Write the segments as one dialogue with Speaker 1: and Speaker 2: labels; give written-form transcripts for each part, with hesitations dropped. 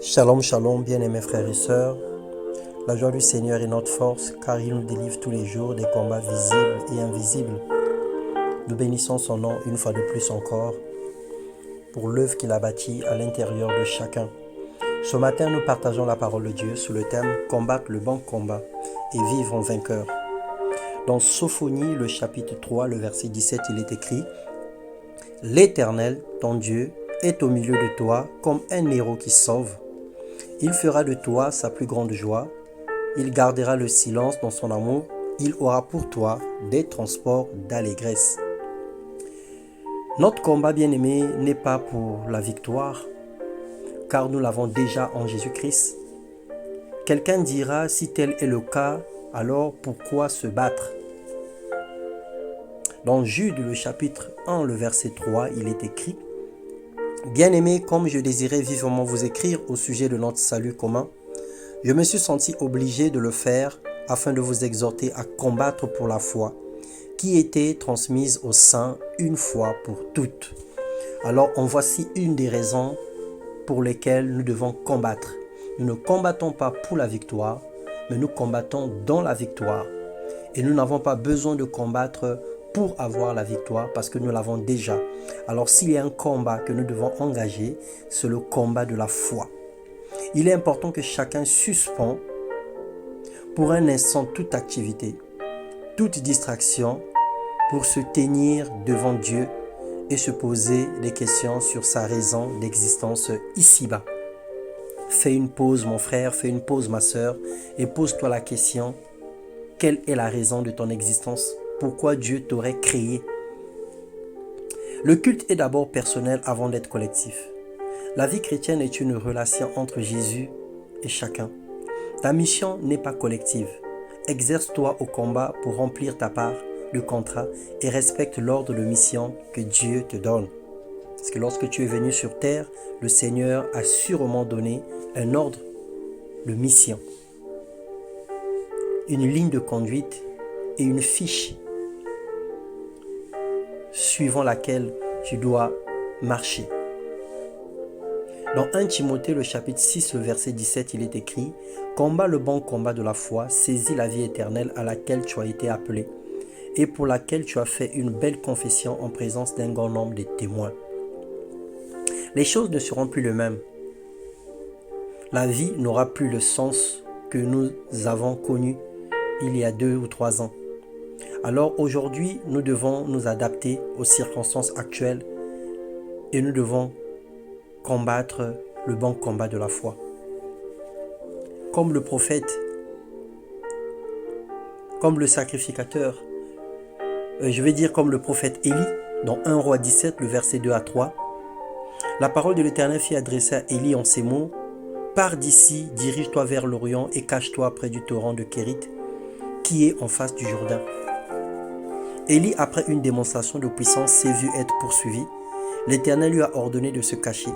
Speaker 1: Shalom, shalom, bien-aimés frères et sœurs. La joie du Seigneur est notre force, car il nous délivre tous les jours des combats visibles et invisibles. Nous bénissons son nom une fois de plus encore pour l'œuvre qu'il a bâtie à l'intérieur de chacun. Ce matin, nous partageons la parole de Dieu sous le thème « Combattre le bon combat et vivre en vainqueur ». Dans Sophonie, le chapitre 3, le verset 17, il est écrit « L'Éternel, ton Dieu, est au milieu de toi comme un héros qui sauve. Il fera de toi sa plus grande joie. Il gardera le silence dans son amour. Il aura pour toi des transports d'allégresse. » Notre combat bien-aimé n'est pas pour la victoire, car nous l'avons déjà en Jésus-Christ. Quelqu'un dira, si tel est le cas, alors pourquoi se battre? Dans Jude, le chapitre 1, le verset 3, il est écrit « Bien-aimés, comme je désirais vivement vous écrire au sujet de notre salut commun, je me suis senti obligé de le faire afin de vous exhorter à combattre pour la foi qui était transmise aux saints une fois pour toutes. » Alors, en voici une des raisons pour lesquelles nous devons combattre. Nous ne combattons pas pour la victoire, mais nous combattons dans la victoire. Et nous n'avons pas besoin de combattre pour avoir la victoire parce que nous l'avons déjà. Alors s'il y a un combat que nous devons engager, c'est le combat de la foi. Il est important que chacun suspend pour un instant toute activité, toute distraction pour se tenir devant Dieu et se poser des questions sur sa raison d'existence ici-bas. Fais une pause mon frère, fais une pause ma sœur et pose-toi la question, quelle est la raison de ton existence? Pourquoi Dieu t'aurait créé? Le culte est d'abord personnel avant d'être collectif. La vie chrétienne est une relation entre Jésus et chacun. Ta mission n'est pas collective. Exerce-toi au combat pour remplir ta part de contrat et respecte l'ordre de mission que Dieu te donne. Parce que lorsque tu es venu sur terre, le Seigneur a sûrement donné un ordre de mission, une ligne de conduite et une fiche suivant laquelle tu dois marcher. Dans 1 Timothée, le chapitre 6, le verset 17, il est écrit « Combat le bon combat de la foi, saisis la vie éternelle à laquelle tu as été appelé et pour laquelle tu as fait une belle confession en présence d'un grand nombre de témoins. » Les choses ne seront plus les mêmes. La vie n'aura plus le sens que nous avons connu il y a 2 ou 3 ans. Alors aujourd'hui, nous devons nous adapter aux circonstances actuelles et nous devons combattre le bon combat de la foi. Comme le prophète, comme le sacrificateur, comme le prophète Élie, dans 1 Roi 17, le verset 2 à 3, la parole de l'Éternel fit adresser à Élie en ces mots, « Pars d'ici, dirige-toi vers l'Orient et cache-toi près du torrent de Kérit, qui est en face du Jourdain. » Élie, après une démonstration de puissance, s'est vu être poursuivi. L'Éternel lui a ordonné de se cacher.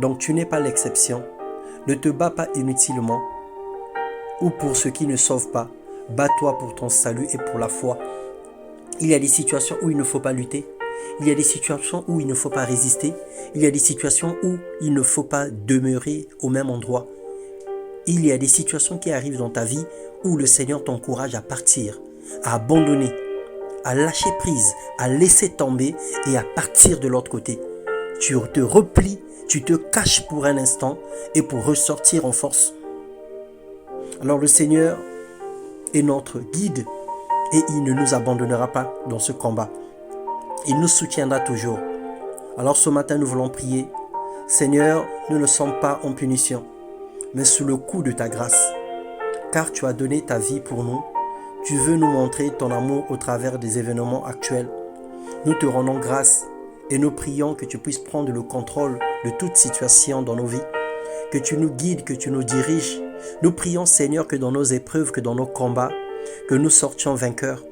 Speaker 1: Donc tu n'es pas l'exception. Ne te bats pas inutilement ou pour ceux qui ne sauvent pas. Bats-toi pour ton salut et pour la foi. Il y a des situations où il ne faut pas lutter. Il y a des situations où il ne faut pas résister. Il y a des situations où il ne faut pas demeurer au même endroit. Il y a des situations qui arrivent dans ta vie où le Seigneur t'encourage à partir, à abandonner, à lâcher prise, à laisser tomber et à partir de l'autre côté. Tu te replies, tu te caches pour un instant et pour ressortir en force. Alors le Seigneur est notre guide et il ne nous abandonnera pas dans ce combat. Il nous soutiendra toujours. Alors ce matin, nous voulons prier. Seigneur, nous ne sommes pas en punition, mais sous le coup de ta grâce. Car tu as donné ta vie pour nous. Tu veux nous montrer ton amour au travers des événements actuels. Nous te rendons grâce et nous prions que tu puisses prendre le contrôle de toute situation dans nos vies. Que tu nous guides, que tu nous diriges. Nous prions Seigneur que dans nos épreuves, que dans nos combats, que nous sortions vainqueurs,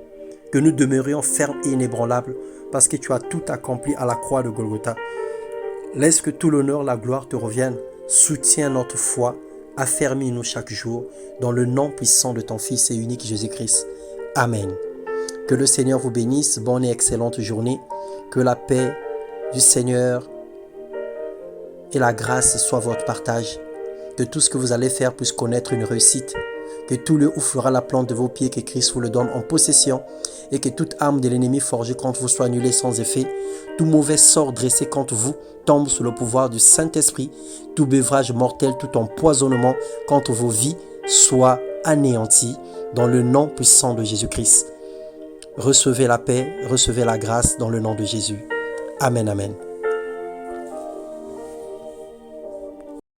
Speaker 1: que nous demeurions fermes et inébranlables parce que tu as tout accompli à la croix de Golgotha. Laisse que tout l'honneur, la gloire te reviennent. Soutiens notre foi. Affermis-nous chaque jour dans le nom puissant de ton Fils et unique Jésus-Christ. Amen. Que le Seigneur vous bénisse. Bonne et excellente journée. Que la paix du Seigneur et la grâce soient votre partage. Que tout ce que vous allez faire puisse connaître une réussite. Que tout le où fera la plante de vos pieds, que Christ vous le donne en possession. Et que toute arme de l'ennemi forgée contre vous soit annulée sans effet. Tout mauvais sort dressé contre vous tombe sous le pouvoir du Saint-Esprit. Tout beuvrage mortel, tout empoisonnement contre vos vies soit anéanti dans le nom puissant de Jésus-Christ. Recevez la paix, recevez la grâce dans le nom de Jésus. Amen, amen.